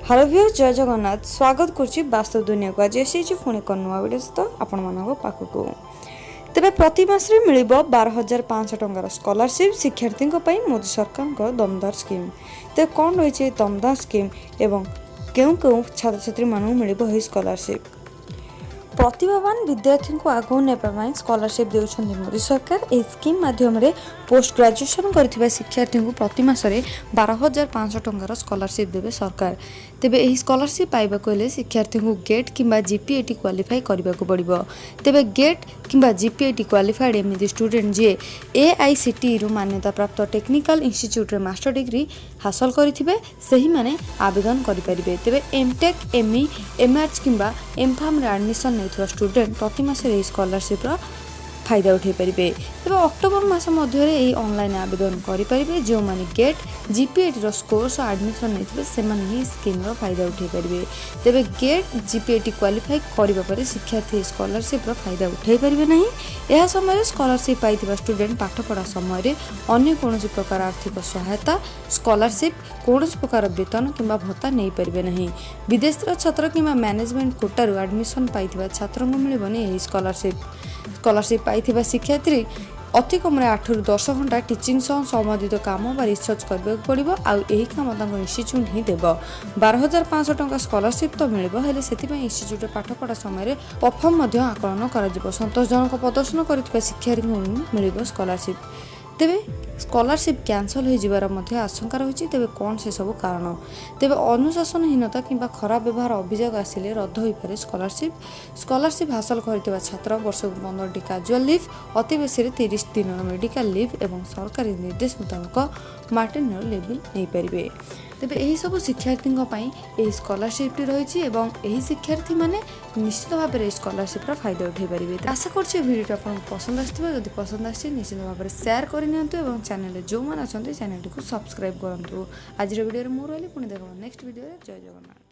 Hello viewers, जय जगन्नाथ। स्वागत करुच्ची वास्तव दुनिया को। आज आसी पुणी एक नुआ वीडियो सहित आपण मान पाखक। तेरे प्रति मासरे मिल 12,500 टंकार स्कॉलरशिप शिक्षार्थी मोदी सरकार दमदार स्कीम। तेरे कौन रही दमदार स्कीम एवं क्यों क्यों छात्र छात्री मानू मिल स्कॉलरशिप। प्रतिभावान विद्यार्थी को आगू नापी स्कॉलरशिप देउछन्ति मोदी सरकार। ए स्कीम माध्यम पोस्ट ग्रेजुएशन करथिबा शिक्षार्थी को प्रति मासरे 12,500 टंकार स्कॉलरशिप देवे सरकार। तेबे एही स्कॉलरशिप पाइबा को हेले शिक्षार्थी को गेट किंबा जीपीएटी क्वालिफाई करबा को पड़िबो। तेबे गेट किंबा जीपीएटी क्वालिफाइड एमती स्टूडेंट जे एआईसीटी रु मान्यता प्राप्त टेक्निकल इंस्टीट्यूट रे मास्टर डिग्री हासिल करिथिबे सेही माने आवेदन करि परिबे। तेबे एमटेक एमई एमआरएच किंबा एमफार्म रे एडमिशन स्टूडेंट प्रति मासरे स्कॉलरशिप फायदा उठे पारे। तेज अक्टोबर मास मध्य ऑनलाइन आवेदन करेंगे। जो मैंने गेट जीपीएटी स्कोर एडमिशन नहीं स्कीम फायदा उठे पारे। तेज गेट जीपीएटी क्वालिफाई करने शिक्षार्थी स्कॉलरशिप फायदा उठे पारे ना। यह समय स्कॉलरशिप पाई स्टूडेंट पाठपढ़ा समय अन्य कौन प्रकार आर्थिक सहायता स्कॉलरशिप कौन प्रकार वेतन किंबा भत्ता नहीं पारे ना। विदेश छात्र कि मैनेजमेंट कोटारू एडमिशन पाई छात्र को मिलबनी स्कॉलरशिप पाई शिक्षार्थी अति कम 8 ରୁ 10 घंटा टीचिंग संबंधित काम व रिसर्च करने पड़ो। आई काम इन्स्टिट्यूट ही देव। 12,500 टंका स्कॉलरशिप तो मिले हेले से इन्स्टिट्यूट पाठपढ़ा समय परफॉर्म आकलन कर संतोषजनक प्रदर्शन कर शिक्षार्थी मिल स्कॉलरशिप। तेबे स्कॉलरशिप कैंसल हो जिबार मध्य आशंका रही। तेबे कौन से सब कारण। तेबे अनुशासनहीनता किंबा खराब व्यवहार अभियोग आसिले रद्द हो पारे स्कॉलरशिप हासिल करथिबा छात्र वर्ष को 15 टी कैजुअल लीव अति बेसी 30 दिन मेडिकल लीव एवं सरकारी निर्देश मुताबिक मार्टिनल लीव नहीं पारे। तेबे यही सब शिक्षार्थी यही स्कॉलरशिप रही एवं यही शिक्षार्थी माने निश्चित भाव में स्कॉलरशिप फायदा उठे पारे। आशा कर वीडियो आपको पसंद आदि पसंद आसी निश्चित भाव में शेयर करनी चैनल जो मैंने अच्छा चैनल को सब्सक्राइब करूँ। आज वीडियो मोर रही पुणी देखा नेक्स्ट वीडियो। जय जगन्नाथ।